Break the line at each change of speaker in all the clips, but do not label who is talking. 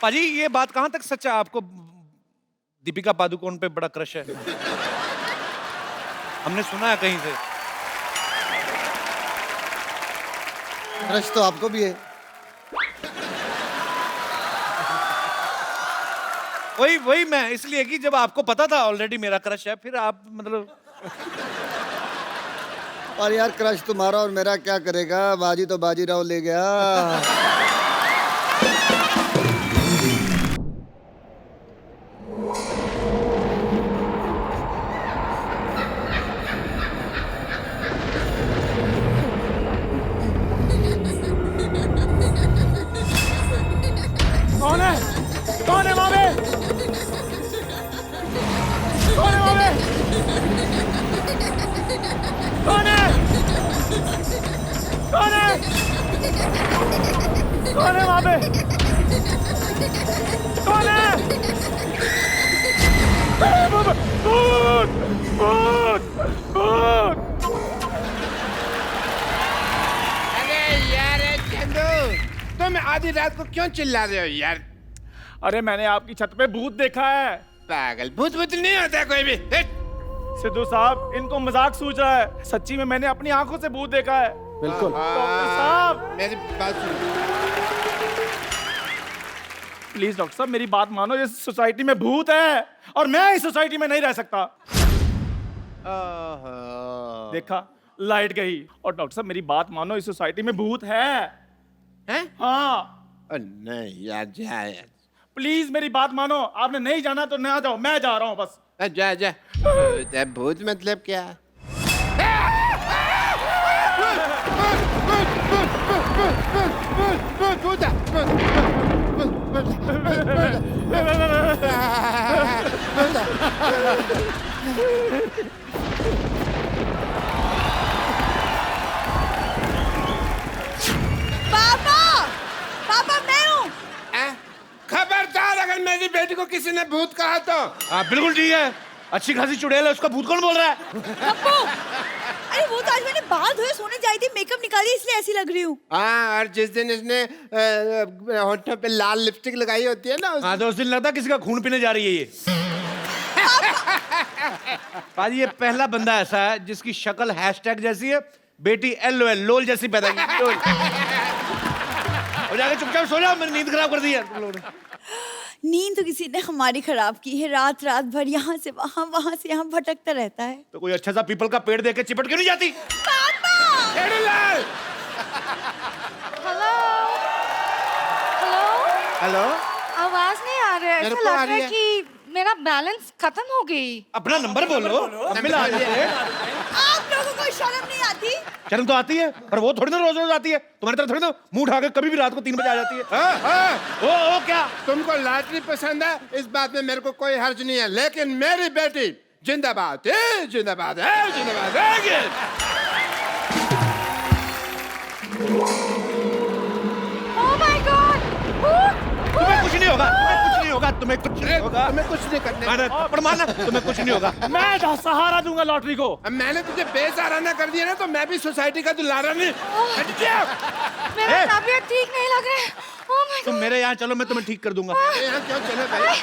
पाजी ये बात कहाँ तक सच है, आपको दीपिका पादुकोण पे बड़ा क्रश है? हमने सुना है कहीं से।
क्रश तो आपको भी है।
वही मैं इसलिए कि जब आपको पता था ऑलरेडी मेरा क्रश है, फिर आप मतलब
और यार क्रश तुम्हारा और मेरा क्या करेगा, बाजी तो बाजीराव ले गया।
कौन है? कौन है वहां पे? कौन है वहां पे? कौन है? कौन है? कौन है वहां पे? कौन है? भूत! भूत! भूत!
अरे यार चंदू, तुम आधी रात को क्यों चिल्ला रहे हो यार?
अरे मैंने आपकी छत पे भूत देखा है।
पागल, भूत भूत नहीं होता कोई भी।
सिद्धू साहब, इनको मजाक सूझ रहा है, सच्ची में मैंने अपनी आंखों से भूत देखा है।
बिल्कुल।
डॉक्टर साहब,
मेरी बात सुनो।
प्लीज डॉक्टर साहब मेरी बात मानो, इस सोसाइटी में भूत है और मैं इस सोसाइटी में नहीं रह सकता। देखा, लाइट गई। और डॉक्टर साहब मेरी बात मानो, इस सोसाइटी में भूत है।
हैं?
हाँ,
नहीं यार, जा यार।
प्लीज मेरी बात मानो, आपने नहीं जाना तो ना जाओ, मैं जा रहा हूँ बस।
जा जा। भूत मतलब क्या?
पापा! पापा मैं हूँ।
खबरदार, अगर मेरी बेटी को किसी ने भूत कहा तो।
हाँ बिल्कुल ठीक है, अच्छी खासी चुड़ैल है, उसका भूत कौन बोल रहा है?
पप्पू! अरे वो तो आज मैंने बाल धोए सोने जाई थी, मेकअप निकाली इसलिए ऐसी लग रही हूँ।
हाँ, और जिस दिन इसने होठों पे लाल लिपस्टिक लगाई होती है ना
हाँ तो उस दिन लगता है किसी का खून पीने जा रही है ये। पाजी ये पहला बंदा ऐसा है जिसकी शक्ल हैशटैग जैसी है, बेटी LOL लोल जैसी पैदा की। लोल। हो जाके चुपचाप सो जाओ, मेरी नींद खराब कर दी है तुम लोगों ने।
नींद तो किसी ने हमारी खराब की है, रात रात भर यहाँ से वहाँ वहाँ से यहाँ भटकता रहता है।
तो कोई अच्छा सा पीपल का पेड़ देके चिपट क्यों नहीं जाती?
पापा!
लाल।
हेलो हेलो,
हेलो,
आवाज नहीं आ रहा है।
मेरे
ऐसा
को आ
लग रहा
रही
है कि मेरा बैलेंस खत्म हो गई।
अपना नंबर बोलो, मिला दे।
आप लोगों को शर्म नहीं आती?
शर्म तो आती है, पर वो थोड़ी ना रोज रोज आती है। तुम्हारी तरह थोड़ी ना मुंह उठा के कभी भी रात को 3 बजे आ जाती है।
हाँ, हाँ।
ओ क्या?
तुमको लॉटरी पसंद है, इस बात में मेरे को कोई हर्ज नहीं है, लेकिन मेरी बेटी जिंदाबाद है, जिंदाबाद है, जिंदाबाद है।
Oh my God!
तुम्हें कुछ नहीं होगा, तुम्हें कुछ नहीं होगा।
तुम्हें कुछ नहीं करने।
माना थप्पड़ मारना, तुम्हें कुछ नहीं होगा।
मैं सहारा दूंगा लॉटरी को।
अब मैंने तुझे बेसहारा कर दिया ना, तो मैं भी सोसाइटी का दुलारा नहीं। हट जा।
मेरा तबीयत ठीक नहीं लग रहा है। ओह माय
तुम मेरे यहाँ चलो, मैं तुम्हें ठीक कर दूंगा।
यहाँ क्यों चले भाई?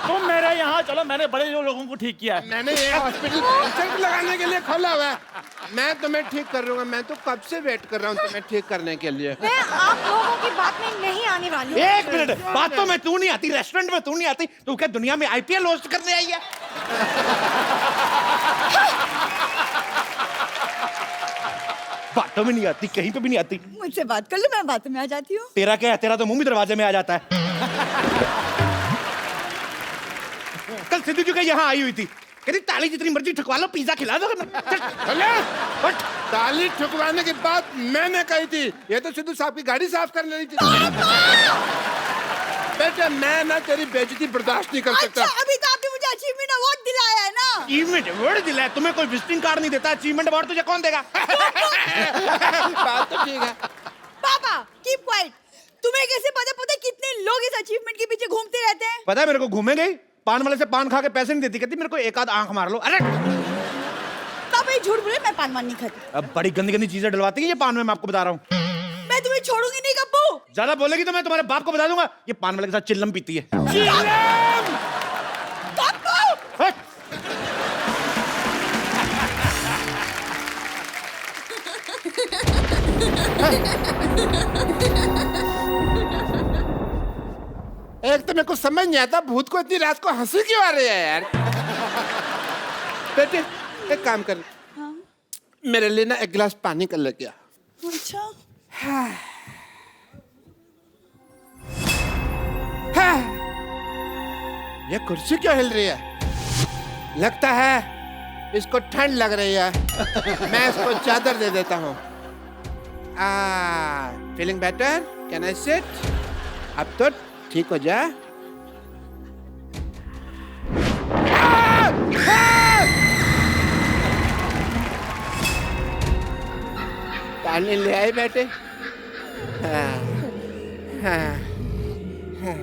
तुम मेरे यहाँ चलो, मैंने बड़े लोगों को ठीक किया है।
मैंने ये हॉस्पिटल रिजल्ट लगाने के लिए खोला हुआ है। मैं तुम्हें ठीक कर दूंगा, मैं तो कब से वेट कर रहा हूँ तुम्हें ठीक करने के लिए।
मैं आप लोगों की बात में नहीं आने वाली हूँ।
एक मिनट, बातों में तू नहीं आती, रेस्टोरेंट में तू नहीं आती, तू क्या दुनिया में IPL होस्ट करने आई है? बातों में नहीं आती, कहीं पे भी नहीं आती।
मुझसे बात कर लो, मैं बातों में आ जाती हूँ।
तेरा क्या है, तेरा तो मुंह भी दरवाजे में आ जाता है। कल सिद्धू जी का यहाँ आई हुई थी, कहती ताली जितनी मर्जी ठुकवा लो, पिज्जा खिला दो।
ताली ठुकवाने की बात मैंने कही थी, ये तो सिद्धू साहब की गाड़ी साफ कर लेनी थी। बेटा मैं ना तेरी बेइज्जती बर्दाश्त नहीं कर सकता।
अच्छा, अभी तो आपने मुझे अचीवमेंट अवार्ड दिलाया है ना?
अचीवमेंट अवार्ड दिलाया? तुम्हें कोई विजिटिंग कार्ड नहीं देता, अचीवमेंट अवार्ड तुझे कौन देगा?
बात तो ठीक है।
पापा कीप क्वाइट। तुम्हें कैसे पता कितने लोग इस अचीवमेंट के पीछे घूमते रहते हैं?
पता है मेरे को, घूमे गई पान वाले से पान खा के पैसे नहीं देती, कहती मेरे को एक आध आंख मार लो। अरे
पापा ये झूठ बोले, मैं पान वान नहीं खाती।
अब बड़ी गंदी गंदी चीजें डलवाती है ये पान में, मैं आपको बता रहा हूँ।
मैं तुम्हें छोड़ूंगी नहीं गप्पू।
ज्यादा बोलेगी तो मैं तुम्हारे बाप को बता दूंगा ये पान वाले के साथ चिल्लम पीती है।
गप्पू
हट!
एक तो मेरे को समझ नहीं आता भूत को इतनी रात को हंसी क्यों आ रही है यार। बेटे एक काम कर, मेरे लिए ना एक गिलास पानी कर लेके आ।
अच्छा
हाँ। ये कुर्सी क्यों हिल रही है? लगता है इसको ठंड लग रही है। मैं इसको चादर दे देता हूँ। Feeling better? Can I sit? अब तो ठीक हो जा। पानी ले आए बेटे? हाँ, हाँ, हाँ।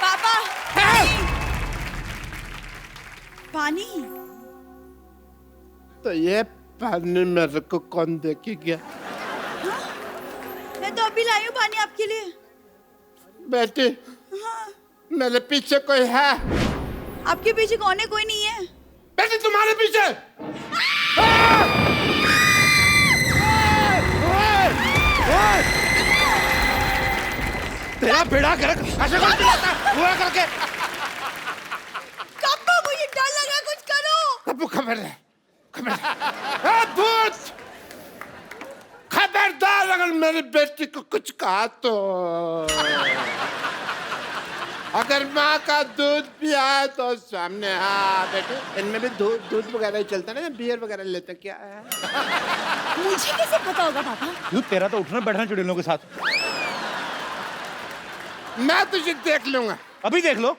पापा पानी।
तो ये पानी मेरे को कौन दे के गया?
मैं तो अभी लाई हूँ पानी आपके लिए।
बेटी
हाँ
मेरे पीछे कोई है?
आपके पीछे कौन है? कोई नहीं है।
बेटी तुम्हारे पीछे।
तेरा बेड़ा कर ऐसे कौन चिल्लाता है? हुआ करके
गप्पू मुझे डर लग रहा है, कुछ करो।
अबू खबर है, खबर है। भूत खबरदार अगर मेरी बेटी को कुछ कहा तो अगर माँ का दूध पिया तो सामने। हाँ बेटे इनमें भी दूध वगैरह ही चलता है ना, बियर वगैरह लेते क्या है?
मुझे कैसे पता होगा पापा?
क्यों तेरा तो उठना बैठना चुड़ैलों के साथ।
मैं तुझे देख लूंगा।
अभी देख लो।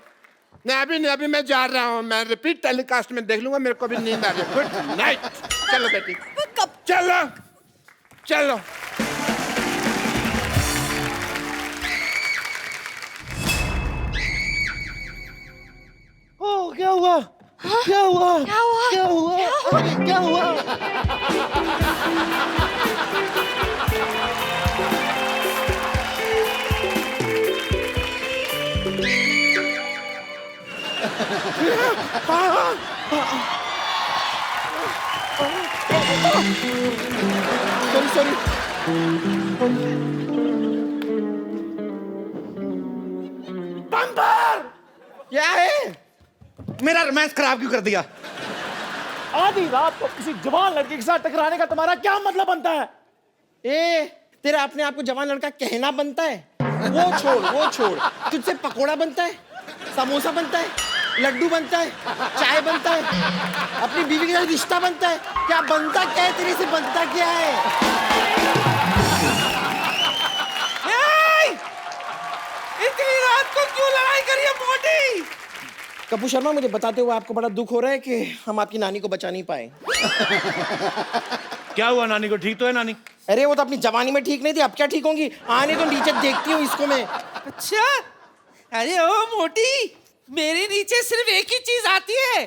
नहीं अभी नहीं, अभी मैं जा रहा हूँ। मैं रिपीट टेलीकास्ट में देख लूंगा। मेरे को भी नींद आ रही है। Good night. चलो बेटी
कब?
चलो चलो।
ओ क्या हुआ? क्या हुआ?
क्या हुआ?
क्या हुआ? अरे क्या हुआ?
Sorry sorry.
क्या है? मेरा रोमांस खराब क्यों कर दिया?
आधी रात को किसी जवान लड़के के साथ टकराने का तुम्हारा क्या मतलब बनता है?
ए तेरा अपने आप को जवान लड़का कहना बनता है? वो छोड़ तुझसे पकोड़ा बनता है, समोसा बनता है, लड्डू बनता है, चाय बनता है, अपनी बीवी के साथ रिश्ता बनता है। क्या बनता क्या है? तेरे से बनता क्या है? इतनी रात को क्यों लड़ाई करी है मोटी? कपूर शर्मा मुझे बताते हुए आपको बड़ा दुख हो रहा है कि हम आपकी नानी को बचा नहीं पाए।
क्या हुआ? नानी को ठीक तो है नानी?
अरे वो तो अपनी जवानी में ठीक नहीं थी, अब क्या ठीक होंगी? आने तो नीचे देखती हूँ इसको मैं।
अच्छा अरे ओ मोटी, मेरे नीचे सिर्फ एक ही चीज आती है,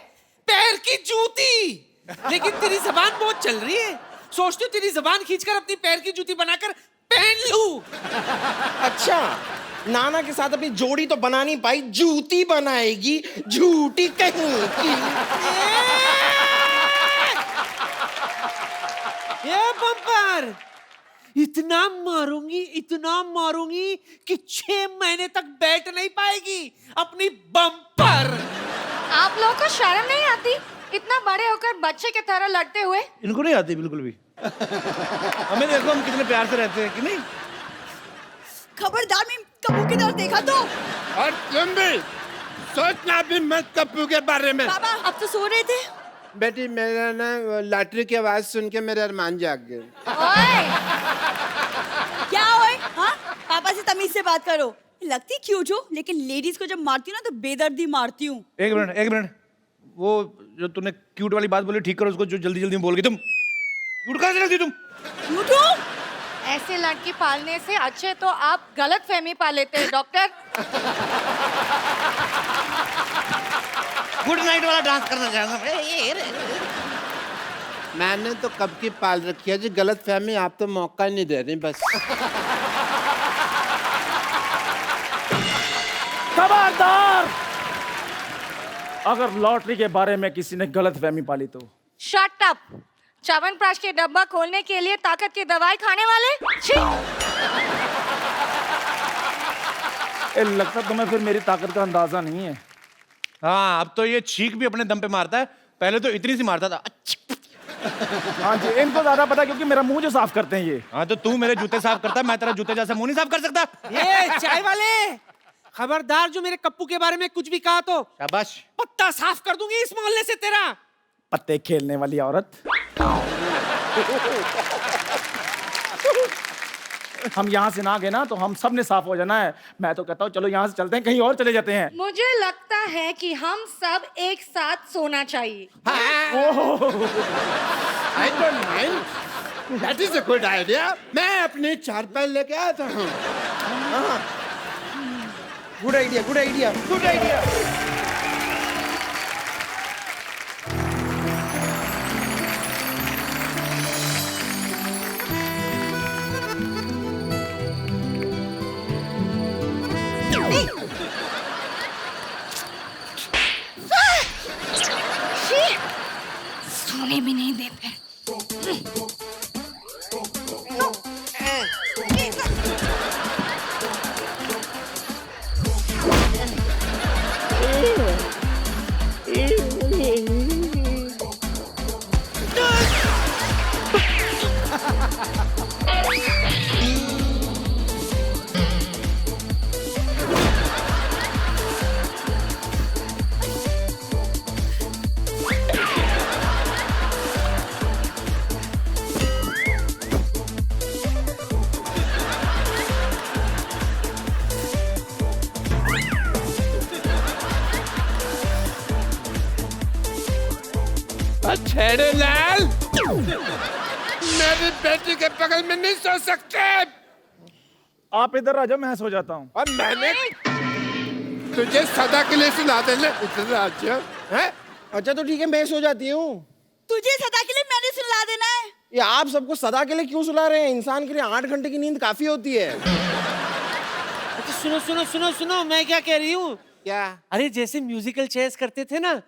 पैर की जूती। लेकिन तेरी जबान बहुत चल रही है। सोचती हूँ तेरी जबान खींचकर अपनी पैर की जूती बनाकर पहन लूं।
अच्छा नाना के साथ अपनी जोड़ी तो बना नहीं पाई, जूती बनाएगी झूठी कहीं की।
ये बम्पर इतना मारूंगी कि 6 महीने तक बैठ नहीं पाएगी अपनी बम्पर।
आप लोगों को शर्म नहीं आती इतना बड़े होकर बच्चे की तरह लड़ते हुए?
इनको नहीं आती बिल्कुल भी। हमें देखो हम कितने प्यार से रहते हैं कि नहीं?
खबरदार मैं कप्पू की तरफ देखा तो।
और तुम भी सोचना भी मत कप्पू के बारे में।
पापा अब तो सो रहे थे।
बेटी मेरा ना लॉटरी की आवाज सुन के मेरे अरमान जाग गए।
ओए
क्या ओए? हाँ पापा से तमीज से बात करो। लगती क्यूट हो लेकिन लेडीज को जब मारती हूँ ना तो बेदर्दी मारती हूँ।
एक मिनट वो जो तूने क्यूट वाली बात बोली ठीक करो उसको, जो जल्दी जल्दी में बोल गई तुम। क्यूट कहाँ से लगती तुम?
क्यूट हो?
ऐसे लड़की पालने से अच्छे तो आप गलत फहमी पा लेते हैं डॉक्टर।
गुड नाइट वाला डांस करना चाहूंगा।
मैंने तो कब की पाल रखी है जी, गलत फहमी आप तो मौका ही नहीं दे रही बस।
खबरदार, अगर लॉटरी के बारे में किसी ने गलत फहमी पाली तो।
Shut up. च्यवनप्राश के डब्बा खोलने के लिए ताकत की दवाई खाने वाले। छी।
लगता तुम्हें फिर मेरी ताकत का अंदाजा नहीं है।
हाँ, अब तो ये छींक भी अपने दम पे मारता है, पहले तो इतनी सी मारता था।
हाँ जी, इनको ज्यादा पता क्योंकि मेरा मुंह जो साफ करते हैं ये।
हाँ, तो तू मेरे जूते साफ करता है, मैं तेरा जूते जैसा मुंह नहीं साफ कर सकता।
ये चाय वाले, खबरदार जो मेरे कप्पू के बारे में कुछ भी कहा तो
शाबाश।
पत्ता साफ कर दूंगी इस मोहल्ले से तेरा।
पत्ते खेलने वाली औरत। हम यहाँ से ना गए ना तो हम सब ने साफ हो जाना है। मैं तो कहता हूँ चलो यहाँ से चलते हैं, कहीं और चले जाते हैं।
मुझे लगता है कि हम सब एक साथ सोना चाहिए।
I don't mind. That is a good idea. मैं अपने चारपाई लेके आया था।
Good idea, good idea, good idea.
सोने भी नहीं देते।
छेड़े लाल, मेरी बेटी के बगल में नहीं सो सकते।
आप इधर आ जाओ, मैं सो जाता हूँ।
और मैंने तुझे सदा के लिए सुना देना। इधर आ जाओ। हैं?
अच्छा तो ठीक है, मैं सो जाती हूँ।
तुझे सदा के लिए मैंने सुला देना है।
ये आप सबको सदा के लिए क्यों सुला रहे हैं? इंसान के लिए 8 घंटे की नींद काफी होती है।
अच्छा सुनो सुनो सुनो सुनो, मैं क्या कह रही हूँ।
क्या?
अरे जैसे म्यूजिकल चेयर्स करते थे ना,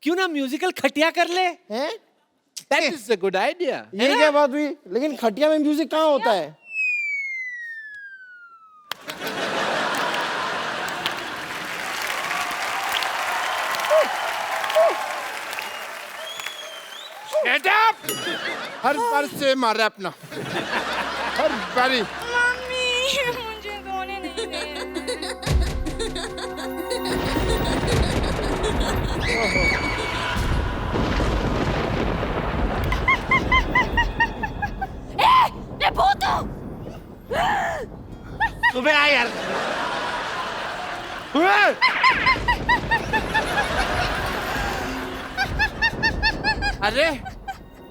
क्यों ना म्यूजिकल खटिया कर ले।
हैं?
That is a good idea.
ये क्या बात हुई? लेकिन खटिया में म्यूजिक कहाँ होता है?
Shut up! हर बार से मारे अपना, हर बारी।
मम्मी, मुझे सोने नहीं दे।
मैं भूत हूँ।
सुबह आ यार।
अरे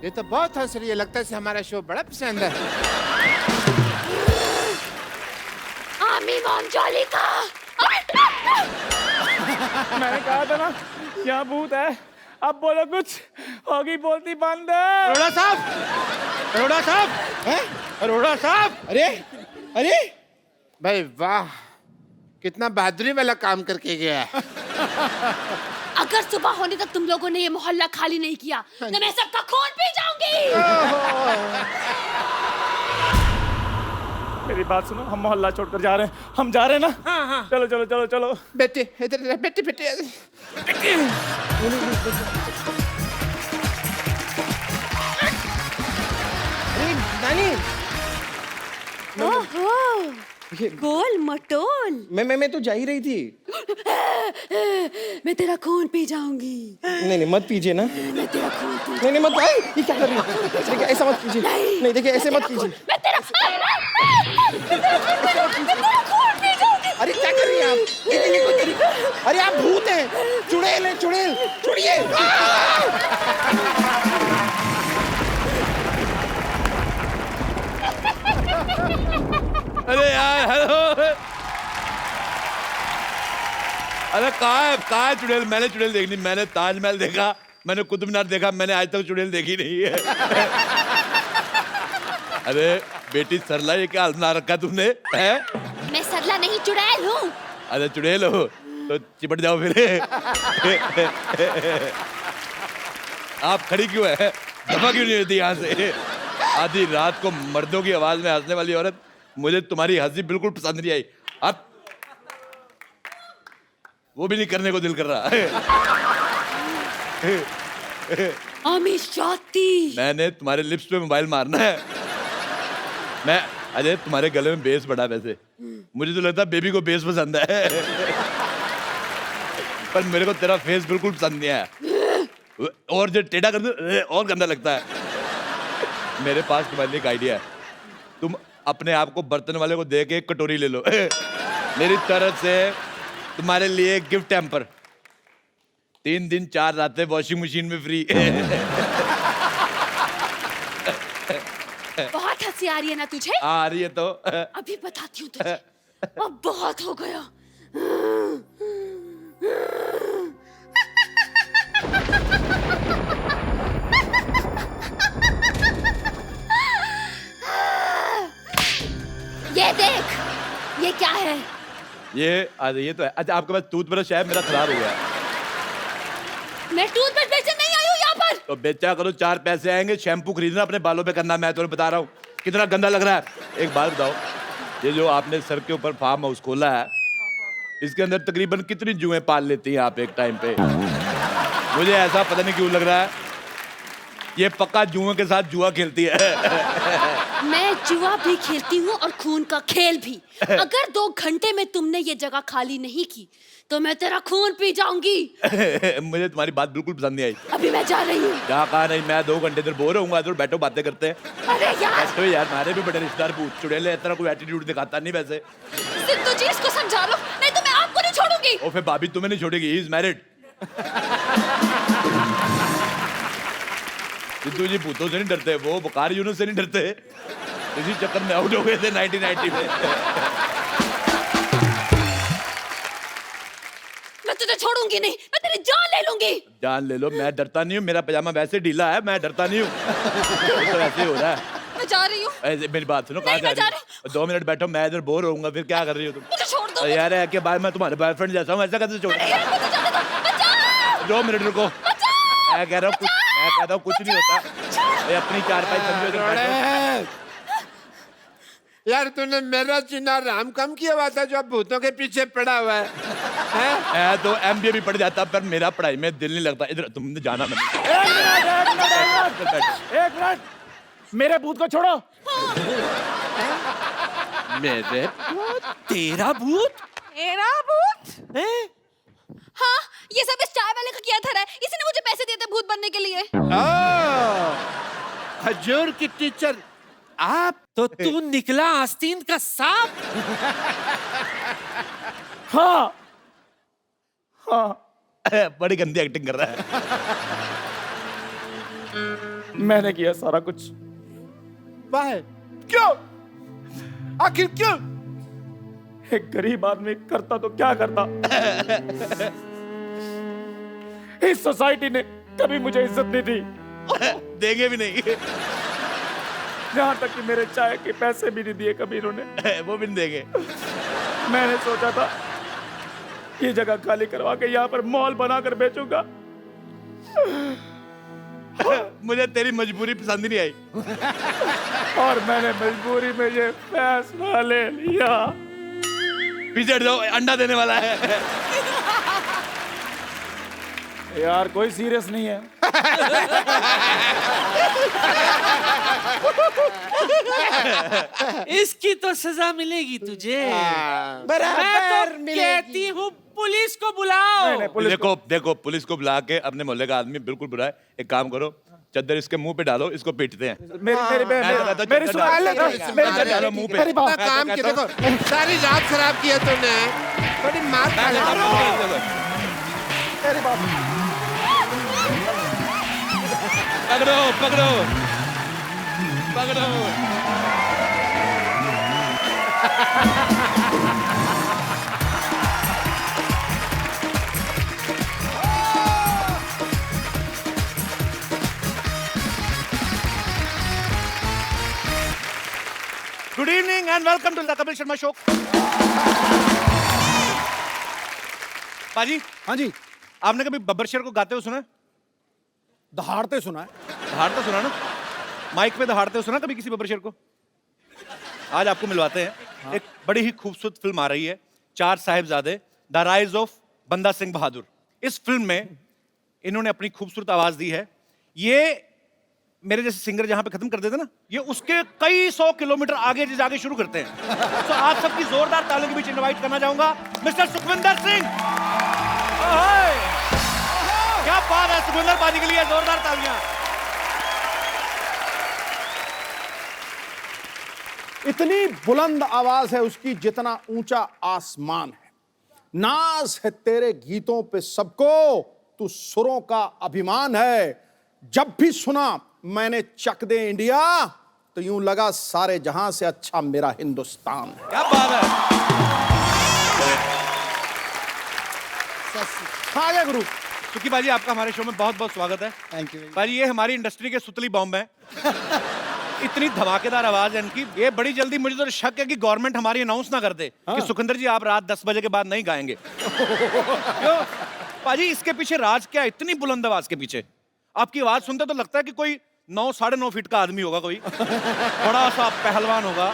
ये तो बहुत हंस रही है, लगता है इसे हमारा शो बड़ा पसंद है।
आमी मोंजोली का।
मैंने कहा था ना यहाँ भूत है। अब बोलो कुछ, होगी बोलती बंद।
अरोड़ा साहब, अरोड़ा साहब, अरोड़ा साहब।
अरे अरे
भाई वाह, कितना बहादुरी वाला काम करके गया है।
अगर सुबह होने तक तुम लोगों ने ये मोहल्ला खाली नहीं किया तो मैं सबका खून पी जाऊंगी।
मेरी बात सुनो, हम मोहल्ला छोड़कर जा रहे हैं। हम जा रहे हैं ना?
हाँ हाँ।
चलो चलो चलो चलो।
बेटे इधर, बेटे बेटे।
अरे नानी,
ओहो, गोल मटोल।
मैं तो जा ही रही थी।
मैं तेरा खून पी जाऊंगी।
नहीं नहीं मत पीजिए ना।
मैं तेरा खून पी
नहीं नहीं मत। आई, ये क्या कर रही है? देखिए ऐसा मत कीजिए। नहीं देखिए ऐसे मत कीजिए।
मैं तेरा खून पी जाऊंगी।
अरे क्या कर रही हैं आप? ये कोई तरीका? अरे आप भूत हैं। चुड़ैल है, चुड़ैल। छुड़िए।
अरे यार, हेलो। अरे कहाँ है चुड़ैल? मैंने चुड़ैल देखनी, मैंने ताजमहल देखा, मैंने कुतुब मीनार देखा, मैंने आज तक चुड़ैल देखी नहीं है। अरे बेटी सरला, ये क्या बना रखा तुमने है?
मैं सरला नहीं चुड़ैल हूँ।
अरे चुड़ैल हो तो चिपट जाओ फिर। आप खड़ी क्यों है? दफा क्यों नहीं होती यहाँ से? आधी रात को मर्दों की आवाज में हंसने वाली औरत, मुझे तुम्हारी हंसी बिल्कुल पसंद नहीं आई। अब वो भी नहीं करने को दिल कर रहा है। मैंने तुम्हारे लिप्स पे मोबाइल मारना है। मैं अजय, तुम्हारे गले में बेस बड़ा, वैसे मुझे तो लगता है बेबी को बेस पसंद है। पर मेरे को तेरा फेस बिल्कुल पसंद नहीं आया, और जो टेढ़ा कर दो और गंदा लगता है। मेरे पास तुम्हारे लिए एक आइडिया है। तुम अपने आप को बर्तन वाले को दे के एक कटोरी ले लो। मेरी तरफ से तुम्हारे लिए गिफ्ट हैम्पर, 3 दिन 4 रातें वॉशिंग मशीन में फ्री।
बहुत हंसी आ रही है ना तुझे?
आ रही है तो
अभी बताती हूँ तुझे। अब बहुत हो गया। ये देख, ये क्या है?
ये तो है। अच्छा, आपके पास टूथब्रश है? मेरा खराब हो गया।
मैं टूथब्रश बेचने नहीं आई हूँ यहाँ पर।
तो बेचा करो, 4 पैसे आएंगे। शैम्पू खरीदना अपने बालों पे करना, मैं तुम्हें बता रहा हूँ। कितना गंदा लग रहा है। एक बात बताओ, ये जो आपने सर के ऊपर फार्म हाउस खोला है, इसके अंदर तकरीबन कितनी जुएं पाल लेती हैं आप एक टाइम पे? मुझे ऐसा पता नहीं क्यों लग रहा है, ये पक्का जुओं के साथ जुआ खेलती है।
मैं जुआ भी खेलती हूँ और खून का खेल भी। अगर 2 घंटे में तुमने ये जगह खाली नहीं की तो मैं तेरा खून पी जाऊंगी।
मुझे तुम्हारी बात बिल्कुल पसंद नहीं आई।
अभी मैं जा रही हूँ।
क्या कहा? नहीं, मैं 2 घंटे इधर बोर होऊंगा, इधर बैठो बातें करते हैं।
अरे यार,
ऐसे यार, हमारे भी बड़े रिश्तेदार भूत चुड़ैल है, इतना कोई एटीट्यूड दिखाता नहीं वैसे।
सिद्धू जी, इसको समझा लो, नहीं तो मैं आपको नहीं छोड़ूंगी।
और फिर भाभी तुम्हें नहीं छोड़ेगी, ही इज मैरिड। सिद्धू जी भूतों से नहीं डरते, वो बुखार यूनुस से नहीं डरते। इसी चक्कर में आउट हो गए थे 1990 में।
मैं तुझे छोड़ूंगी नहीं, मैं तेरी जान ले लूंगी।
जान ले लो, मैं डरता नहीं हूँ। मेरा पजामा वैसे ढीला है, मैं डरता नहीं हूँ। तो ऐसे ही हो रहा है।
मैं जा रही हूँ।
मेरी बात सुनो, कहाँ
नहीं,
जा
मैं जा
रही हो? 2 मिनट बैठो, मैं इधर बोर होऊंगा, फिर क्या कर रही हो तुम?
मुझे छोड़ दो।
यार है कि बाद मैं तुम्हारे बॉयफ्रेंड जैसा हूँ, ऐसा कैसे छोड़?
मुझे जाने दो। बचाओ।
2 मिनट रुको। मैं कह रहा हूँ कुछ नहीं होता। ये अपनी 4-5 समझो इधर बैठो।
यार तूने मेरा चिन्ह राम कम किया हुआ था जो अब भूतों के पीछे पड़ा हुआ है, हैं?
मैं तो MBA भी पढ़ जाता, पर मेरा पढ़ाई में दिल नहीं लगता। इधर तुमने जाना नहीं।
एक मिनट, मेरे भूत को छोड़ो।
मेरे
तेरा भूत?
मेरा भूत? हाँ, ये सब इस चाय वाले का किया था। इसी ने मुझे पैसे दिए थे भूत बनने के लिए।
खजूर की टीचर आप?
तो तू निकला आस्तीन का सांप?
हाँ हाँ,
बड़ी गंदी एक्टिंग कर रहा है।
मैंने किया सारा कुछ।
वाह,
क्यों? आखिर क्यों? एक गरीब आदमी करता तो क्या करता। इस सोसाइटी ने कभी मुझे इज्जत नहीं दी,
देंगे भी नहीं।
यहाँ तक कि मेरे चाय के पैसे भी नहीं दिए कभी इन्होंने।
वो भी नहीं देंगे।
मैंने सोचा था ये जगह खाली करवा के यहाँ पर मॉल बनाकर बेचूंगा।
मुझे तेरी मजबूरी पसंद ही नहीं आई,
और मैंने मजबूरी में ये फैसला ले लिया।
पीछे हट जाओ, अंडा देने वाला है।
यार कोई सीरियस नहीं है।
इसकी तो सजा मिलेगी तुझे।
बराबर
मैं तो कहती हूँ पुलिस को बुलाओ।
नहीं, पुलिस
देखो पुलिस को बुला के, अपने मोहल्ले का आदमी बिल्कुल बुरा है। एक काम करो, चद्दर इसके मुंह पे डालो, इसको पीटते हैं।
मेरी सुनो,
मुंह पे
काम की देखो, सारी रात खराब की है तूने, थोड़ी मार खा ले।
पकड़ो पकड़ो पकड़ो।
Good evening and welcome to the Kapil Sharma show. पाजी,
हाँ जी,
आपने कभी बब्बर शेर को गाते हुए सुना है?
दहाड़ते सुना है।
दहाड़ते सुना ना? माइक पे दहाड़ते हुए सुना कभी किसी बब्बर शेर को? आज आपको मिलवाते हैं। एक बड़ी ही खूबसूरत फिल्म आ रही है, चार साहिबजादे, द राइज ऑफ बंदा सिंह बहादुर। इस फिल्म में इन्होंने अपनी खूबसूरत आवाज दी है। ये मेरे जैसे सिंगर जहां पे खत्म कर देते ना, ये उसके कई 100 किलोमीटर आगे जाके शुरू करते हैं। तो आप सबकी जोरदार तालियों के बीच इनवाइट करना चाहूंगा मिस्टर सुखविंदर सिंह। क्या बात है, सुखविंदर पाजी के लिए जोरदार तालियां।
इतनी बुलंद आवाज है उसकी जितना ऊंचा आसमान है। नाज है तेरे गीतों पे सबको, तू सुरों का अभिमान है। जब भी सुना मैंने चक दे इंडिया, तो यूं लगा सारे जहां से अच्छा मेरा हिंदुस्तान है।
क्या बात है।
हाँ गया गुरु।
सुखी बाजी, आपका हमारे शो में बहुत बहुत स्वागत है।
Thank you.
बाजी, ये हमारी इंडस्ट्री के सुतली बॉम्ब हैं। इतनी धमाकेदार आवाज है इनकी, ये बड़ी जल्दी, मुझे तो शक है कि गवर्नमेंट हमारी अनाउंस ना कर दे कि सुखिंदर जी आप रात 10 बजे के बाद नहीं गाएंगे। क्यों पाजी, इसके पीछे राज क्या है? इतनी बुलंद आवाज के पीछे आपकी आवाज सुनते तो लगता है कि कोई 9 साढ़े 9 फीट का आदमी होगा, कोई बड़ा सा पहलवान होगा,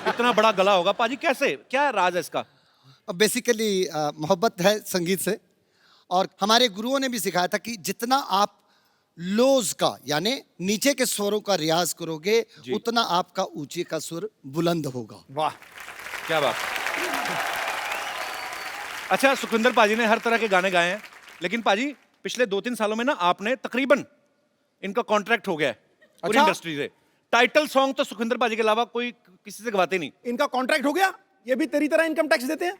इतना बड़ा गला होगा। पाजी कैसे, क्या राज है इसका?
बेसिकली मोहब्बत है संगीत से, और हमारे गुरुओं ने भी सिखाया था कि जितना आप लोज का यानी नीचे के स्वरों का रियाज करोगे, उतना आपका ऊंचे का सुर बुलंद होगा।
वाह,
क्या बात। अच्छा, सुखविंदर पाजी ने हर तरह के गाने गाए हैं, लेकिन पाजी पिछले 2-3 सालों में ना आपने तकरीबन, इनका कॉन्ट्रैक्ट हो गया है पूरी इंडस्ट्री से। टाइटल सॉन्ग तो सुखविंदर पाजी के अलावा कोई किसी से गवाते नहीं।
इनका कॉन्ट्रैक्ट हो गया? ये भी तेरी तरह इनकम टैक्स देते हैं?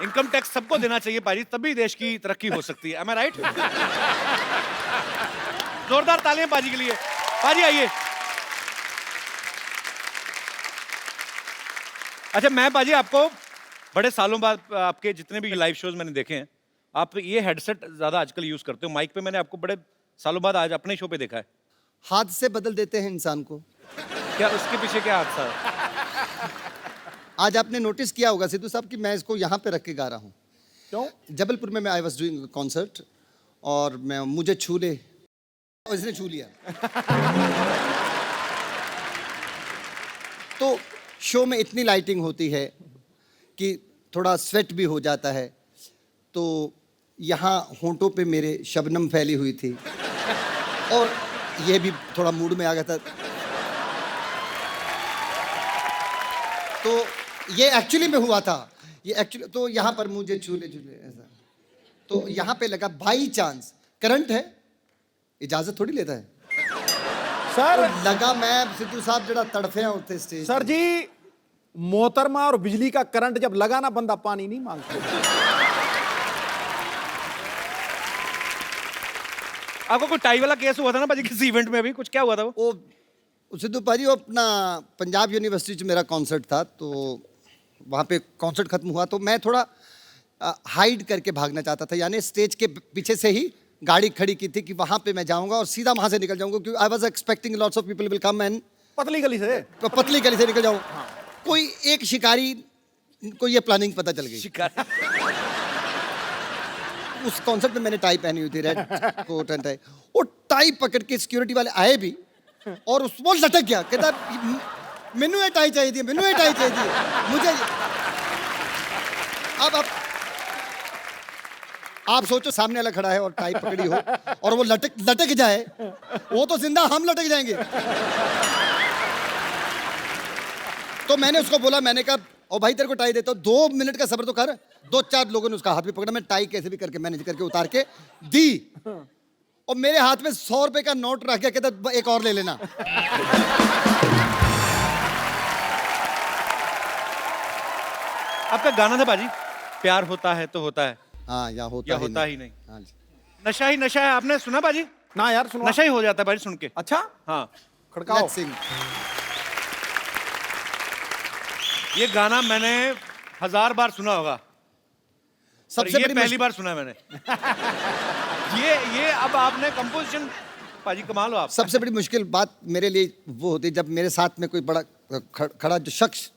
इनकम टैक्स सबको देना चाहिए पाजी, तभी देश की तरक्की हो सकती है। Am I right? जोरदार तालियां पाजी के लिए। पाजी आइए। अच्छा, मैं पाजी आपको बड़े सालों बाद, आपके जितने भी लाइव शोज मैंने देखे हैं, आप ये हेडसेट ज्यादा आजकल यूज करते हो। माइक पे मैंने आपको बड़े सालों बाद आज अपने शो पे देखा है।
हाथ से बदल देते हैं इंसान को।
क्या उसके पीछे क्या हादसा है?
आज आपने नोटिस किया होगा सिद्धू साहब कि मैं इसको यहाँ पे रख के गा रहा हूँ।
क्यों?
जबलपुर में मैं आई वॉज डूइंग कॉन्सर्ट, और मैं मुझे छू ले, और इसने छू लिया। तो शो में इतनी लाइटिंग होती है कि थोड़ा स्वेट भी हो जाता है, तो यहाँ होंठों पे मेरे शबनम फैली हुई थी, और ये भी थोड़ा मूड में आ गया था। तो ये एक्चुअली में हुआ था, ये एक्चुअली, तो यहाँ पर मुझे झूले झूले ऐसा, तो यहाँ पे लगा बाई चांस, करंट है, इजाजत थोड़ी लेता है
सर।
तो लगा, मैं सिद्धू साहब जरा तड़फे होते स्टेज।
सर जी, मोहतरमा और बिजली का करंट जब लगा ना, बंदा पानी नहीं मांगता।
आपको कोई टाई वाला केस हुआ था ना पाजी किसी इवेंट में? अभी कुछ क्या हुआ था वो?
सिद्धू पाजी, वो अपना पंजाब यूनिवर्सिटी में मेरा कॉन्सर्ट था, तो वहाँ पे कॉन्सर्ट खत्म हुआ, तो मैं थोड़ा हाइड करके भागना चाहता था, यानी स्टेज के पीछे से ही गाड़ी खड़ी की थी कि वहाँ पे मैं जाऊँगा और सीधा वहाँ से निकल जाऊँगा, क्योंकि I was expecting lots of people will come, and
पतली गली से,
पतली गली से निकल जाऊँ। कोई एक शिकारी को ये प्लानिंग पता चल गई।
शिकार।
उस कॉन्सर्ट में मैंने टाई पहनी हुई थी, रेड कोट एंड टाई। वो टाई पकड़ के सिक्योरिटी वाले आए भी, और उस वो लटक गया, कहता मैनू ये टाई चाहिए थी, मैनू ये टाई चाहिए थी मुझे। अब आप सोचो, सामने वाला खड़ा है और टाई पकड़ी हो, और वो लटक जाए, वो तो जिंदा, हम लटक जाएंगे। तो मैंने उसको बोला, मैंने कहा ओ भाई तेरे को टाई देता हूँ, 2 मिनट का सब्र तो कर। 2-4 लोगों ने उसका हाथ भी पकड़ा, मैं टाई कैसे भी करके मैनेज करके उतार के दी, और मेरे हाथ में 100 रुपए का नोट रख गया, कहता एक और ले लेना।
आपका गाना था बाजी, प्यार होता है तो होता है,
हाँ, या होता
या
ही
होता ही नहीं।
हाँ जी।
नशा ही नशा है, आपने सुना बाजी?
ना यार, सुनो।
नशा ही हो जाता है बाजी सुन के।
अच्छा,
हाँ,
खड़काओ।
Let's sing।
ये गाना मैंने 1000 बार सुना होगा, पर
सबसे
ये
बड़ी
पहली बार सुना है मैंने। ये अब आपने कंपोजिशन, पाजी कमाल हो आप।
सबसे बड़ी मुश्किल बात मेरे लिए वो होती है जब मेरे साथ में कोई बड़ा खड़ा जो शख्स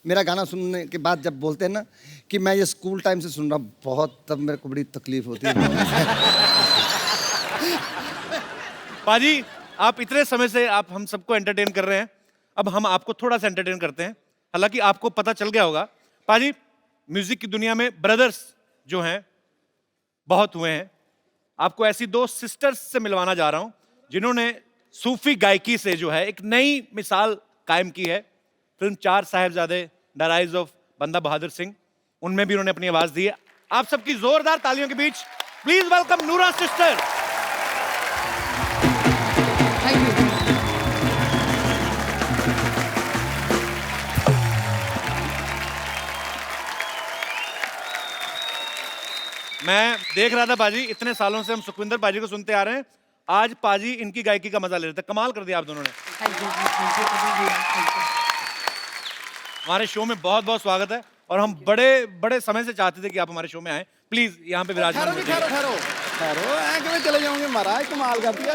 मेरा गाना सुनने के बाद जब बोलते हैं ना कि मैं ये स्कूल टाइम से सुन रहा हूँ, बहुत तब मेरे को बड़ी तकलीफ होती है।
पाजी आप इतने समय से आप हम सबको एंटरटेन कर रहे हैं, अब हम आपको थोड़ा सा एंटरटेन करते हैं। हालांकि आपको पता चल गया होगा, पाजी म्यूजिक की दुनिया में ब्रदर्स जो हैं बहुत हुए हैं। आपको ऐसी 2 सिस्टर्स से मिलवाना जा रहा हूं जिन्होंने सूफी गायकी से जो है एक नई मिसाल कायम की है। Film 4 Sahibzade the rise of बंदा बहादुर सिंह, उनमें भी उन्होंने अपनी आवाज दी है। आप सबकी जोरदार तालियों के बीच प्लीज वेलकम नूरा सिस्टर। मैं देख रहा था पाजी, इतने सालों से हम सुखविंदर पाजी को सुनते आ रहे हैं, आज पाजी इनकी गायकी का मजा ले रहे थे। कमाल कर दिया आप दोनों ने। हमारे शो में बहुत बहुत स्वागत है और हम बड़े बड़े समय से चाहते थे कि आप हमारे शो में आए। प्लीज यहाँ पे विराजमान होइए।
ठहरो ऐ चले जाओगे महाराज, कमाल कर दिया,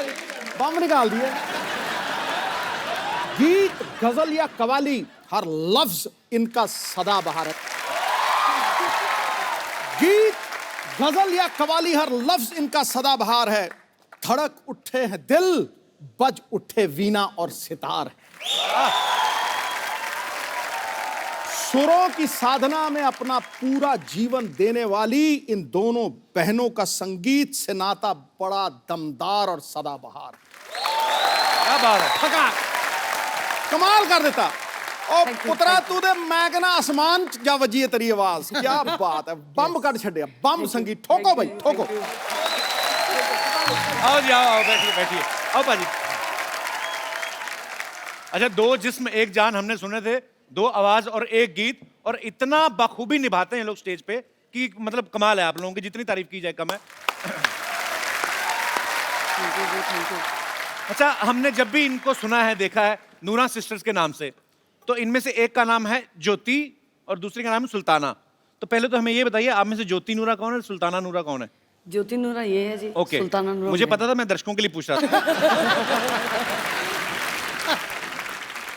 बम निकाल दिया। गीत, गजल या कवाली, हर लफ्ज इनका सदाबहार है। गीत, गजल या कवाली, हर लफ्ज इनका सदाबहार है। धड़क उठे हैं दिल, बज उठे वीणा और सितार है। सुरों की साधना में अपना पूरा जीवन देने वाली इन दोनों बहनों का संगीत से नाता बड़ा दमदार और सदाबहार।
क्या बात है,
थका कमाल कर देता। और पुत्रा तू दे मैं कहना आसमान जा वजी है तेरी आवाज, क्या बात है, बम कर छड़िया, बम संगीत। ठोको भाई ठोको।
आओ जी आओ, बैठिए बैठिए, आओ पाजी। अच्छा, 2 जिस्म एक जान हमने सुने थे, 2 आवाज और 1 गीत, और इतना बखूबी निभाते हैं लोग स्टेज पे कि मतलब कमाल है। आप लोगों की जितनी तारीफ की जाए कम है। अच्छा, हमने जब भी इनको सुना है, देखा है नूरा सिस्टर्स के नाम से, तो इनमें से एक का नाम है ज्योति और दूसरी का नाम है सुल्ताना। तो पहले तो हमें ये बताइए, आप में से ज्योति नूरा कौन है, सुल्ताना नूरा कौन है?
ज्योति नूरा ये है जी।
ओके,
सुल्ताना नूरा
मुझे
मैं।
पता था, मैं दर्शकों के लिए पूछ रहा था।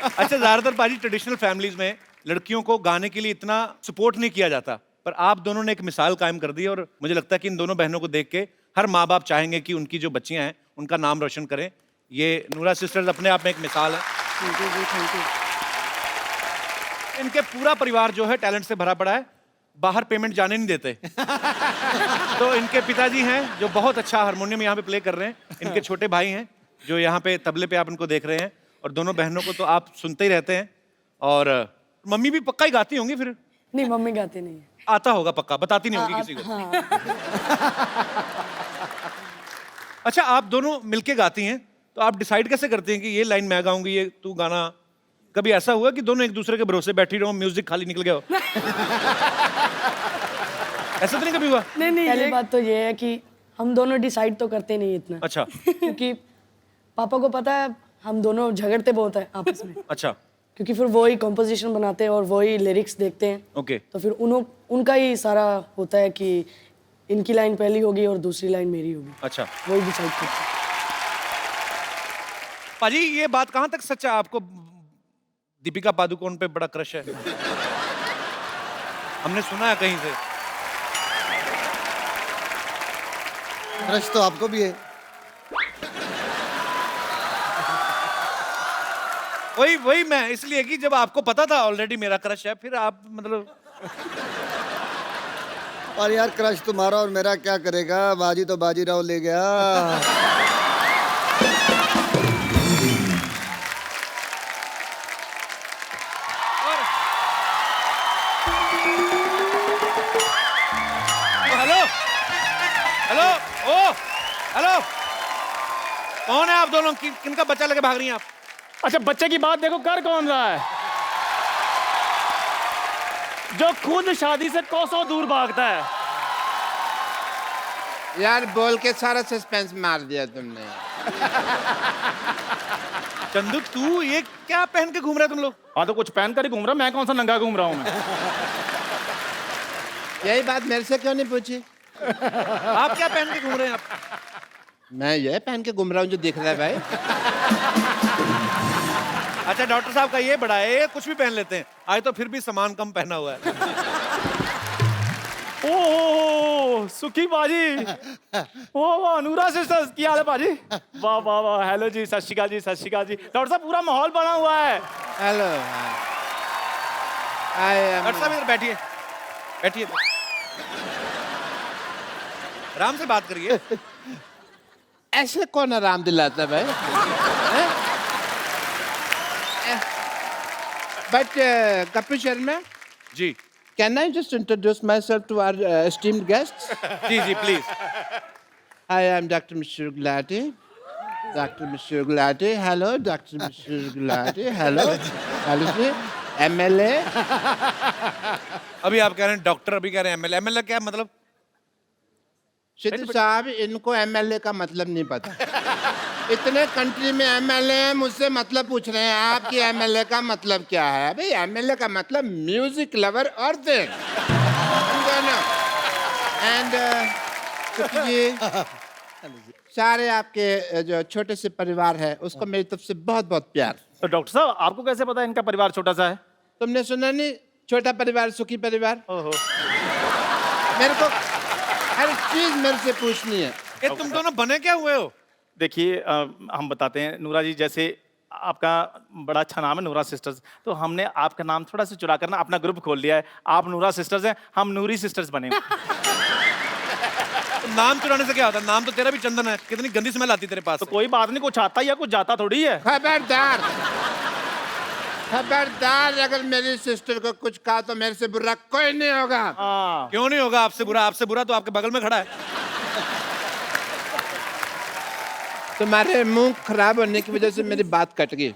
अच्छा, ज्यादातर पाजी ट्रेडिशनल फैमिलीज में लड़कियों को गाने के लिए इतना सपोर्ट नहीं किया जाता, पर आप दोनों ने एक मिसाल कायम कर दी और मुझे लगता है कि इन दोनों बहनों को देख के हर माँ बाप चाहेंगे कि उनकी जो बच्चियां हैं उनका नाम रोशन करें। ये नूरा सिस्टर्स अपने आप में एक मिसाल है।
Thank you.
इनके पूरा परिवार जो है टैलेंट से भरा पड़ा है, बाहर पेमेंट जाने नहीं देते। तो इनके पिताजी हैं जो बहुत अच्छा हारमोनियम यहाँ पे प्ले कर रहे हैं, इनके छोटे भाई हैं जो यहाँ पे तबले पे आप इनको देख रहे हैं, और दोनों बहनों को तो आप सुनते ही रहते हैं। और मम्मी भी पक्का ही गाती होंगी फिर?
नहीं, मम्मी गाती नहीं है।
आता होगा पक्का, बताती नहीं होगी किसी को। अच्छा, आप दोनों मिलके गाती हैं, तो आप डिसाइड कैसे करते हैं कि ये लाइन मैं गाऊंगी, ये तू गाना? कभी ऐसा हुआ कि दोनों एक दूसरे के भरोसे बैठी रहो, म्यूजिक खाली निकल गया हो? ऐसा तो नहीं कभी हुआ?
नहीं, पहली बात तो ये है कि हम दोनों डिसाइड तो करते नहीं इतना।
अच्छा।
क्योंकि पापा को पता है हम दोनों झगड़ते बहुत है आपस में।
अच्छा,
क्योंकि फिर वो ही कंपोजिशन बनाते हैं और वो ही लिरिक्स देखते हैं।
ओके।
तो फिर उनका ही सारा होता है कि इनकी लाइन पहली होगी और दूसरी लाइन मेरी होगी।
अच्छा,
वही डिसाइड करते हैं।
पाजी ये बात कहाँ तक सच है, आपको दीपिका पादुकोण पे बड़ा क्रश है? हमने सुना है कहीं से।
क्रश तो आपको भी है।
वही मैं इसलिए कि जब आपको पता था ऑलरेडी मेरा क्रश है, फिर आप मतलब।
और यार क्रश तुम्हारा और मेरा क्या करेगा, बाजी तो बाजीराव ले गया।
हेलो हेलो, ओ हेलो, कौन है आप दोनों? किनका बच्चा लेके भाग रही हैं आप?
अच्छा, बच्चे की बात देखो, कर कौन रहा है? जो खुद शादी से कोसों दूर भागता है।
यार बोल के सारा सस्पेंस मार दिया तुमने।
चंदू, तू ये क्या पहन के घूम रहा है तुम लोग?
हाँ, तो कुछ पहन कर ही घूम रहा, मैं कौन सा नंगा घूम रहा हूँ मैं?
यही बात मेरे से क्यों नहीं पूछी?
आप क्या पहन के घूम रहे हैं आप?
मैं ये पहन के घूम रहा हूँ जो दिख रहा है भाई।
अच्छा डॉक्टर साहब का ये बड़ा है, ये कुछ भी पहन लेते हैं, आज तो फिर भी सामान कम पहना हुआ है।
ओ सुखी बाजी, वाह वाह अनुरा सिस्टर्स की हाल है बाजी? वाह वाह वाह, हेलो जी, सत श्री अकाल जी, सत श्री अकाल जी। डॉक्टर साहब पूरा माहौल बना हुआ है।
हेलो
डॉक्टर साहब इधर बैठिए, बैठिए, आराम से बात करिए।
ऐसे कौन आराम दिलाता है भाई? But Kapil Sharma
ji
can I just introduce myself to our esteemed guest?
जी जी please.
I am doctor Mishra Gulati. Doctor Mishra Gulati, hello doctor Mishra Gulati, hello hello जी। MLA
अभी आप कह रहे हैं डॉक्टर, अभी कह रहे हैं MLA। MLA क्या मतलब?
सिद्धू साहब, इनको MLA का मतलब नहीं पता। इतने कंट्री में MLA हैं, मुझसे मतलब पूछ रहे हैं आपकी MLA का मतलब क्या है? भाई MLA का मतलब म्यूजिक लवर और थिंग, समझो ना। एंड जी सारे आपके जो छोटे से परिवार है उसको मेरी तरफ से बहुत बहुत प्यार।
तो डॉक्टर साहब आपको कैसे पता इनका परिवार छोटा सा है?
तुमने सुना नहीं, छोटा परिवार सुखी परिवार?
ओहो,
मेरे को हर चीज मेरे से पूछनी है।
ये तुम दोनों बने क्या हुए हो?
देखिए हम बताते हैं नूरा जी, जैसे आपका बड़ा अच्छा नाम है नूरा सिस्टर्स, तो हमने आपका नाम थोड़ा सा चुरा कर ना अपना ग्रुप खोल लिया है। आप नूरा सिस्टर्स हैं, हम नूरी सिस्टर्स बने।
नाम चुराने से क्या होता है? नाम तो तेरा भी चंदन है, कितनी गंदी स्मेल आती तेरे पास
तो
से।
कोई बात नहीं, कुछ आता या कुछ जाता थोड़ी है।
खबरदार खबरदार, अगर मेरी सिस्टर को कुछ कहा तो मेरे से बुरा कोई नहीं होगा।
हाँ,
क्यों नहीं होगा आपसे बुरा? आपसे बुरा तो आपके बगल में खड़ा है।
तुम्हारे मुंह खराब होने की वजह से मेरी बात कट गई।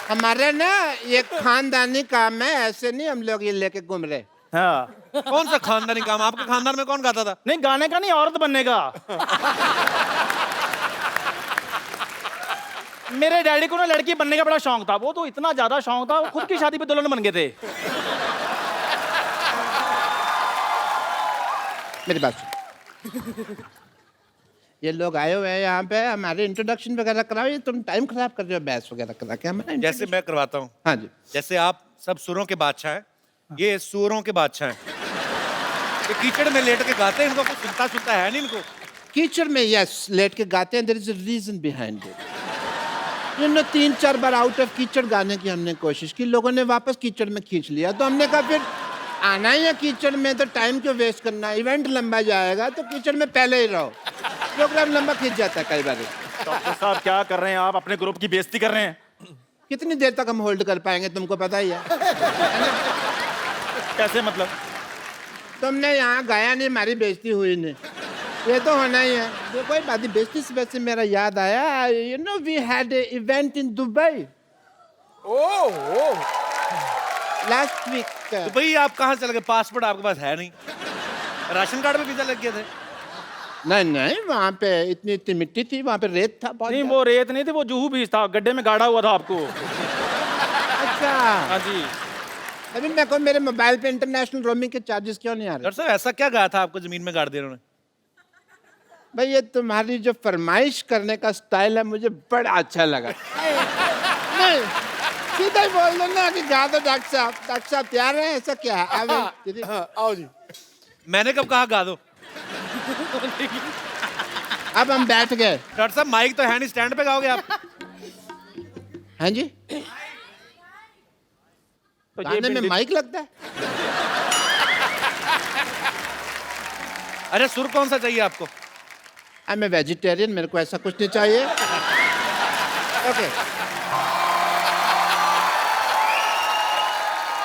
हमारे ना ये खानदानी काम है, ऐसे नहीं हम लोग ये लेके घूम रहे।
हाँ।
कौन सा खानदानी काम? आपके खानदान में कौन गाता था?
नहीं गाने का नहीं, औरत बनने का। मेरे डैडी को ना लड़की बनने का बड़ा शौक था, वो तो इतना ज्यादा शौक था वो खुद की शादी पे दुल्हन बन गए थे।
मेरी बात सुन। ये लोग आए हुए हैं यहाँ पे, हमारे इंट्रोडक्शन वगैरह कराओ। ये तुम टाइम खराब कर रहे हो बहस वगैरह करा के हमारा।
जैसे मैं करवाता हूँ।
हाँ जी।
जैसे आप सब सुरों के बादशाह हैं, ये सुरों के बादशाह हैं। ये कीचड़ में लेट के गाते हैं, इनको कुछ सुनता है नहीं इनको।
कीचड़ में यस लेट के गाते हैं, there is a reason behind it. You know 3-4 बार आउट ऑफ कीचड़ गाने की हमने कोशिश की, लोगों ने वापस कीचड़ में खींच लिया, तो हमने कहा फिर आना ही है कीचड़ में तो टाइम क्यों वेस्ट करना, इवेंट लंबा जाएगा तो कीचड़ में पहले ही रहो। प्रोग्राम लंबा खींच जाता है कई बार।
डॉक्टर साहब क्या कर रहे हैं आप? अपने ग्रुप की बेइज्जती कर रहे हैं।
कितनी देर तक हम होल्ड कर पाएंगे तुमको पता ही है।
कैसे मतलब?
तुमने यहाँ गाया नहीं, हमारी बेइज्जती हुई नहीं, ये तो होना ही है। तो कोई बात नहीं, बेइज्जती से वैसे मेरा याद आया, you know we had a event in Dubai last week.
तो भाई आप कहाँ चले गए? पासपोर्ट आपके पास है नहीं, राशन कार्ड में वीजा लग गए थे।
नहीं वहाँ पे इतनी मिट्टी थी, वहाँ पे रेत था बहुत।
नहीं वो रेत नहीं थी, वो जुहू बीज था, गड्ढे में गाड़ा हुआ था आपको।
अच्छा
हाँ जी।
अभी मेरे को मेरे मोबाइल पे इंटरनेशनल रोमिंग के चार्जेस क्यों नहीं आ रहे?
डॉक्टर साहब ऐसा क्या गाया था आपको जमीन में गाड़ दिया उन्होंने?
भाई ये तुम्हारी जो फरमाइश करने का स्टाइल है मुझे बड़ा अच्छा लगा। नहीं सीधा ही बोल दो ना कि गा दो डॉक्टर साहब। डॉक्टर साहब तैयार हैं? ऐसा क्या है?
आओ जी।
मैंने कब कहा गा दो?
अब हम बैठ गए।
डॉक्टर साहब माइक तो है नहीं, स्टैंड पे गाओगे आप?
हाँ जी,
तो
गाने में माइक लगता है?
अरे सुर कौन सा चाहिए आपको?
आई एम ए वेजिटेरियन, मेरे को ऐसा कुछ नहीं चाहिए। ओके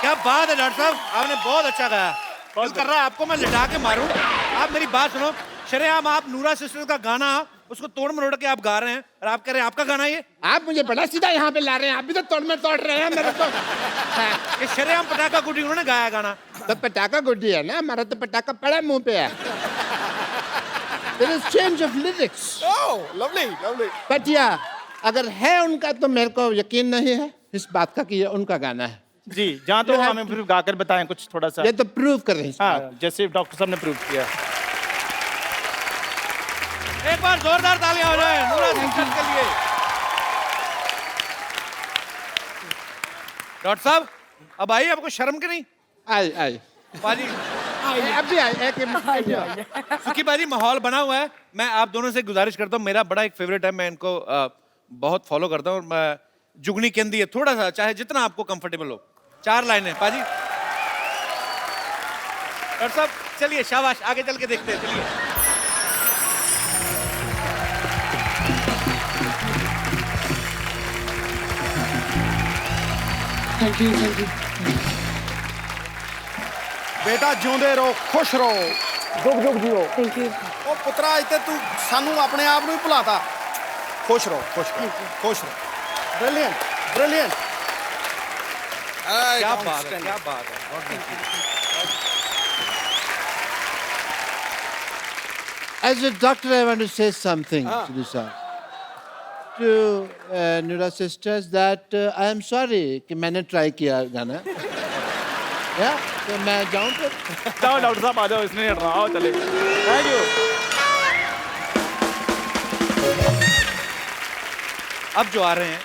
क्या बात है डॉक्टर साहब, आपने बहुत अच्छा गाया। दिल कर रहा है आपको मैं लिटा के मारूं। आप मेरी बात सुनो, शरेआम आप नूरा सिस्टर्स का गाना उसको तोड़ मरोड़ के आप गा रहे हैं और आप कह रहे हैं आपका गाना ये?
आप मुझे बड़ा सीधा यहाँ पे ला रहे हैं, आप भी तो तोड़ में तोड़ रहे हैं मेरे को।
ये शरेआम पटाखा गुड्डी उन्होंने गाया गाना।
तो पटाखा गुड्डी है ना, हमारा तो पटाखा पड़ा मुंह पे है। There is change of lyrics.
Oh, lovely, lovely.
But yeah, अगर है उनका तो मेरे को यकीन नहीं है इस बात का कि ये उनका गाना है।
जी जहाँ तो हमें फिर गाकर बताएं कुछ थोड़ा सा।
ये तो प्रूव कर रहे हैं।
हाँ जैसे डॉक्टर साहब ने प्रूव किया।
एक बार जोरदार तालियां हो जाए नूरा सिस्टर्स के लिए। डॉक्टर साहब अब आइए, आपको शर्म की नहीं?
आई
पाजी
अभी आई
सुखी पाजी माहौल बना हुआ है। मैं आप दोनों से गुजारिश करता हूँ, मेरा बड़ा एक फेवरेट है, मैं इनको बहुत फॉलो करता हूँ और मैं जुगनी केंदी है, थोड़ा सा चाहे जितना आपको कंफर्टेबल हो। 4 लाइनें पाजी। डॉक्टर साहब चलिए शाबाश, आगे चल के देखते हैं, चलिए।
थैंक यू
बेटा ਜਿਉਂਦੇ ਰਹੋ ਖੁਸ਼ ਰਹੋ
जुग जुग जियो थैंक यू
ਉਹ ਪੁੱਤਰਾ ਇੱਥੇ ਤੂੰ ਸਾਨੂੰ ਆਪਣੇ ਆਪ ਨੂੰ ਹੀ ਭੁਲਾਤਾ ਖੁਸ਼ ਰਹੋ ਖੁਸ਼ ਰਹੋ ਖੁਸ਼ ਰਹੋ ਬ੍ਰਿਲੀਅੰਟ ਬ੍ਰਿਲੀਅੰਟ
क्या बात है, क्या बात है। God bless you.
As a doctor, I want to say something to this to Nura sisters that I am sorry कि मैंने ट्राई किया गाना। या तो मैं जाऊं फिर?
जाओ डॉक्टर साहब आ जाओ, इसने नहीं हटना, आओ चले। Thank you.
अब जो आ रहे हैं,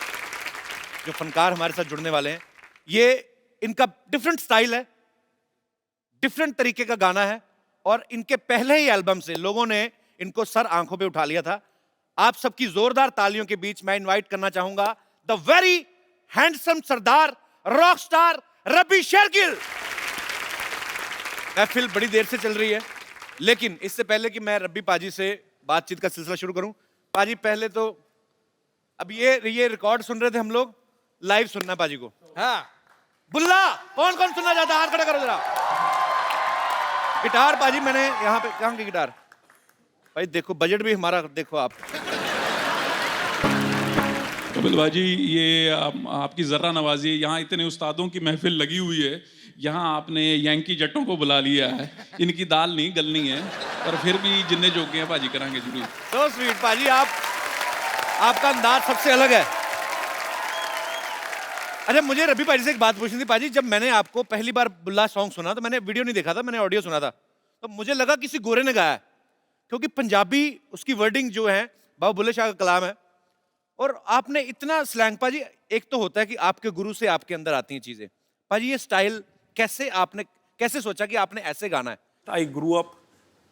जो फनकार हमारे साथ जुड़ने वाले हैं, ये इनका डिफरेंट स्टाइल है, डिफरेंट तरीके का गाना है और इनके पहले ही एल्बम से लोगों ने इनको सर आंखों पे उठा लिया था। आप सबकी जोरदार तालियों के बीच मैं इनवाइट करना चाहूंगा the very handsome Sardar rock star Rabbi Shergill. महफिल बड़ी देर से चल रही है, लेकिन इससे पहले कि मैं रब्बी पाजी से बातचीत का सिलसिला शुरू करूं, पाजी पहले तो अब ये रिकॉर्ड सुन रहे थे हम लोग, लाइव सुनना है पाजी को। हाँ बुल्ला, कौन कौन सुनना चाहता है हाथ खड़ा करो जरा। गिटार पाजी मैंने यहाँ पे, कहाँ की गिटार भाई, देखो बजट भी हमारा देखो आप।
कपिल भाई ये आपकी जर्रा नवाजी, यहाँ इतने उस्तादों की महफिल लगी हुई है, यहाँ आपने यांकी जट्टों को बुला लिया है, इनकी दाल नहीं गलनी है, पर फिर भी जिन्ने जोगे हैं पाजी कराएंगे जरूर।
So sweet पाजी, आपका अंदाज सबसे अलग है। अच्छा मुझे रबी पाजी से एक बात पूछनी थी पाजी, जब मैंने आपको पहली बार बुल्ला सॉन्ग सुना तो मैंने वीडियो नहीं देखा था, मैंने ऑडियो सुना था, तो मुझे लगा किसी गोरे ने गाया, क्योंकि पंजाबी उसकी वर्डिंग जो है बाबा बुल्ले शाह का कलाम है, और आपने इतना स्लैंग पाजी। एक तो होता है कि आपके गुरु से आपके अंदर आती हैं चीजें, पाजी ये स्टाइल कैसे सोचा कि आपने ऐसे गाना है?
I grew up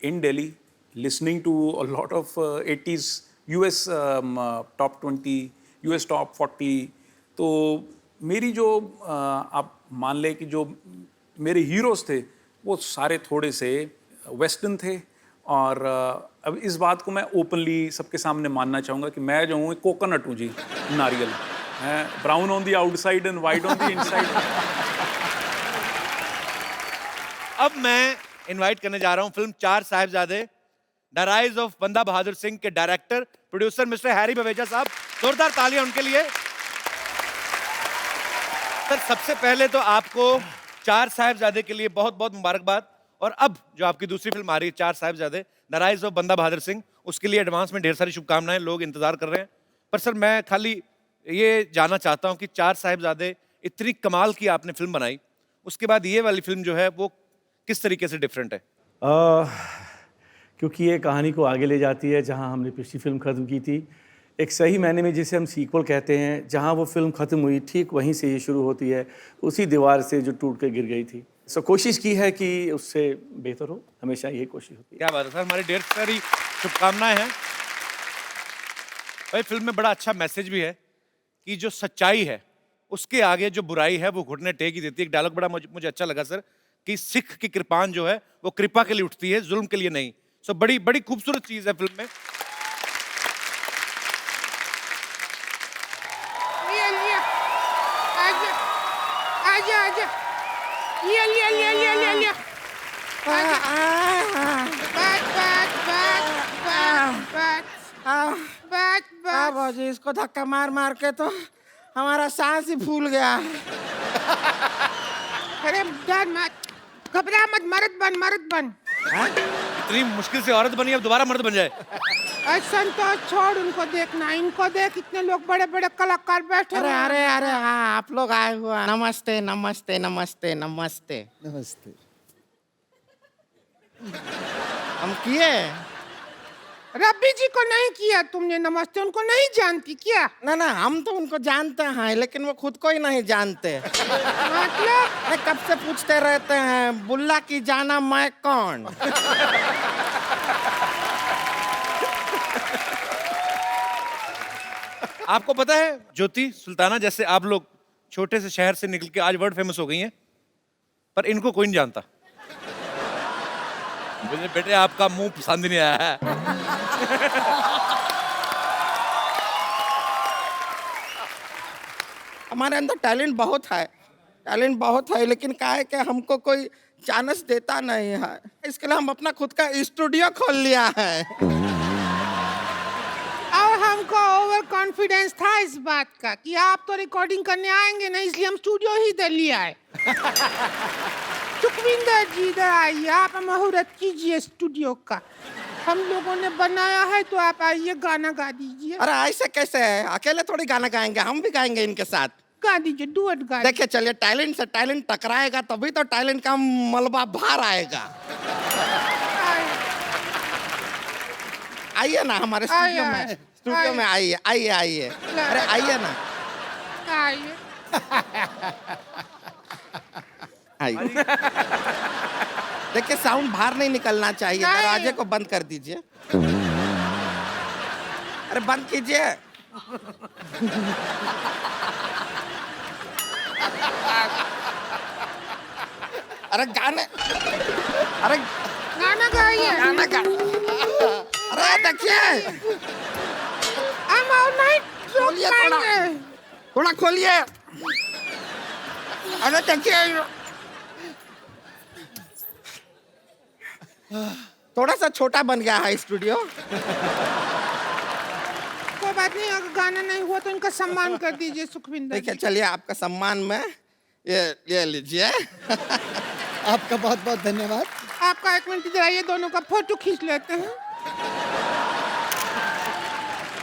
in Delhi listening to a lot of 80s US top 20, US top 40। तो मेरी जो आप मान ले कि जो मेरे हीरोज थे वो सारे थोड़े से वेस्टर्न थे, और अब इस बात को मैं ओपनली सबके सामने मानना चाहूँगा कि मैं जो हूँ कोकोनट हूँ जी, नारियल, brown on the outside and white on the inside.
अब मैं इनवाइट करने जा रहा हूं film 4 Sahibzade the rise of बंदा बहादुर सिंह के director producer mister Harry Baweja साहब, जोरदार तालियां उनके लिए। सर सबसे पहले तो आपको 4 साहिबजादे के लिए बहुत बहुत मुबारकबाद, और अब जो आपकी दूसरी फिल्म आ रही है 4 साहिबजादे द राइज ऑफ बंदा बहादुर सिंह, उसके लिए एडवांस में ढेर सारी शुभकामनाएं, लोग इंतजार कर रहे हैं। पर सर मैं खाली ये जानना चाहता हूं कि 4 साहिबजादे इतनी कमाल की आपने फिल्म बनाई, उसके बाद ये वाली फिल्म जो है वो किस तरीके से डिफरेंट है?
क्योंकि ये कहानी को आगे ले जाती है जहां हमने पिछली फिल्म ख़त्म की थी, एक सही मायने में जिसे हम सीक्वल कहते हैं, जहां वो फिल्म ख़त्म हुई ठीक वहीं से ये शुरू होती है, उसी दीवार से जो टूट कर गिर गई थी। सो कोशिश की है कि उससे बेहतर हो, हमेशा यही कोशिश होती है।
क्या बात है सर, हमारी ढेर सारी शुभकामनाएं हैं। भाई फिल्म में बड़ा अच्छा मैसेज भी है कि जो सच्चाई है उसके आगे जो बुराई है वो घुटने टेक ही देती है। एक डायलॉग बड़ा मुझे अच्छा लगा सर, कि सिख की कृपान जो है वो कृपा के लिए उठती है, जुल्म के लिए नहीं। सो बड़ी खूबसूरत चीज है फिल्म में।
बाजी इसको धक्का मार मार के तो हमारा सांस ही फूल गया।
अरे डर मत, घबरा मत, मर्द बन।
इतनी मुश्किल से औरत बनी, अब दोबारा मर्द बन जाए।
संतोष छोड़, उनको देखना, इनको देख, इतने लोग बड़े बड़े कलाकार बैठे।
अरे अरे अरे हाँ, आप लोग आए हुए, नमस्ते नमस्ते नमस्ते नमस्ते
नमस्ते।
हम किए?
रब्बी जी को नहीं किया तुमने नमस्ते, उनको नहीं जानती क्या?
ना ना, हम तो उनको जानते हैं, लेकिन वो खुद को ही नहीं जानते। मतलब कब से पूछते रहते हैं, बुल्ला की जाना मैं कौन?
आपको पता है ज्योति सुल्ताना जैसे आप लोग छोटे से शहर से निकल के आज वर्ल्ड फेमस हो गई हैं, पर इनको कोई नहीं जानता। मुझे बेटे आपका मुंह पसंद नहीं आया है।
हमारे अंदर टैलेंट बहुत है, टैलेंट बहुत है, लेकिन क्या है कि हमको कोई चांस देता नहीं है। इसके लिए हम अपना खुद का स्टूडियो खोल लिया है।
और हमको ओवर कॉन्फिडेंस था इस बात का कि आप तो रिकॉर्डिंग करने आएंगे ना, इसलिए हम स्टूडियो ही दे लिया है। सुखविंदर जी इधर आइए, आप मुहूर्त कीजिए स्टूडियो का, हम लोगों ने बनाया है, तो आप आइए गाना गा दीजिए।
अरे ऐसे कैसे है, अकेले थोड़ी गाना गाएंगे, हम भी गाएंगे इनके साथ।
गा दीजिए, डुएट गा।
देखिए चलिए, टैलेंट से टैलेंट टकराएगा तभी तो टैलेंट का मलबा बाहर आएगा। आइए ना हमारे स्टूडियो में, स्टूडियो में आइए आइए आइए, अरे आइए ना,
आइए।
आइए। देखिए साउंड बाहर नहीं निकलना चाहिए, दरवाजे को बंद कर दीजिए। अरे बंद कीजिए। अरे गाने, अरे
गाना गाइए,
गाना गा, अरे देखिए,
हम और नहीं
खोलिए थोड़ा, थोड़ा खोलिए। अरे देखिए, थोड़ा सा छोटा बन गया है स्टूडियो।
कोई बात नहीं, अगर गाना नहीं हुआ तो इनका सम्मान कर दीजिए सुखविंदर।
देखिए चलिए, आपका सम्मान में ये लीजिए।
आपका बहुत बहुत धन्यवाद।
आपका एक मिनट इधर आइए, दोनों का फोटो खींच लेते हैं।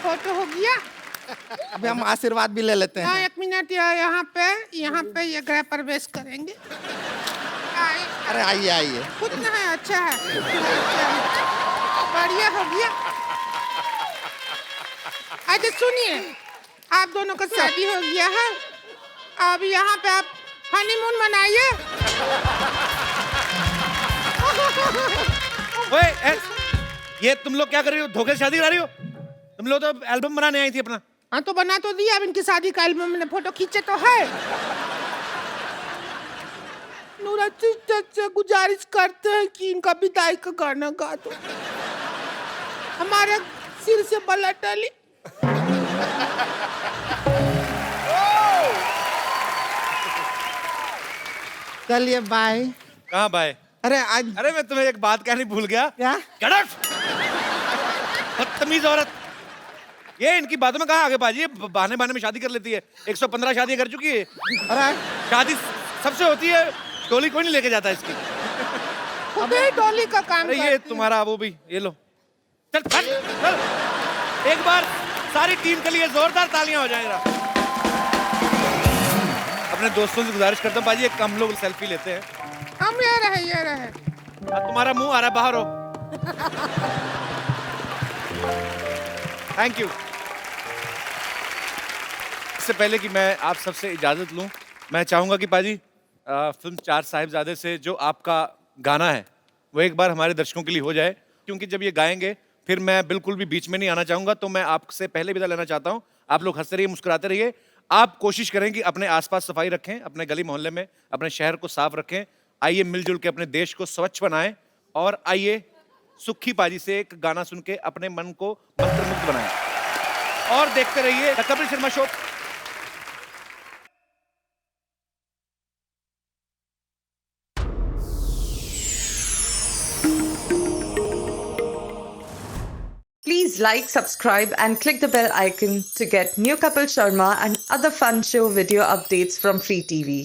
फोटो हो गया,
अभी हम आशीर्वाद भी ले लेते
हाँ
हैं।
एक मिनट, यहाँ पे ये गृह प्रवेश करेंगे।
अरे आइए आइए,
कितना है, अच्छा है, बढ़िया हो गया। अच्छा सुनिए, आप दोनों का शादी हो गया है, अब यहाँ पे आप हनीमून मनाइए।
ओए, ये तुम लोग क्या कर रही हो? धोखे से शादी करा रही हो? तुम लोग तो एल्बम बनाने आई थी अपना।
हाँ तो बना तो दिया, अब इनकी शादी का एल्बम में फोटो खींचे तो है। नूरा सिस्टर से गुजारिश करते हैं कि इनका विदाई का गाना गा दो, हमारे सिर से बला टली।
चलिए बाय।
कहाँ बाय?
अरे आज,
अरे मैं तुम्हें एक बात कहनी भूल गया।
क्या?
Get out! बदतमीज औरत, ये इनकी बातों में कहाँ आगे बाजी? बहाने बहाने में शादी कर लेती है। 115 शादियां कर चुकी है।
अरे
शादी सबसे होती है, टोली कोई नहीं लेके जाता इसकी।
अबे डोली का काम
अरे ये तुम्हारा वो भी, ये लो, चल चल चल। एक बार सारी टीम के लिए जोरदार तालियां हो जाएगा। अपने दोस्तों से गुजारिश करता हूँ बाजी, एक हम लोग सेल्फी लेते हैं।
हम ये रहे।
तुम्हारा मुंह आ रहा है, बाहर हो। Thank you. इससे पहले कि मैं आप सबसे इजाजत लूं, मैं चाहूंगा कि पाजी फिल्म चार साहिबजादे से जो आपका गाना है वो एक बार हमारे दर्शकों के लिए हो जाए, क्योंकि जब ये गाएंगे फिर मैं बिल्कुल भी बीच में नहीं आना चाहूंगा। तो मैं आपसे पहले विदा लेना चाहता हूं। आप लोग हंसते रहिए, मुस्कुराते रहिए। आप कोशिश करें कि अपने आसपास सफाई रखें, अपने गली मोहल्ले में अपने शहर को साफ रखें। आइए मिलजुल के अपने देश को स्वच्छ बनाएं, और आइए सुखी पाजी से एक गाना सुन के अपने मन को मंत्रमुग्ध बनाएं। और देखते रहिए the Kapil Sharma show.
Please like, subscribe and click the bell icon to get new Kapil Sharma and other fun show video updates from Free TV.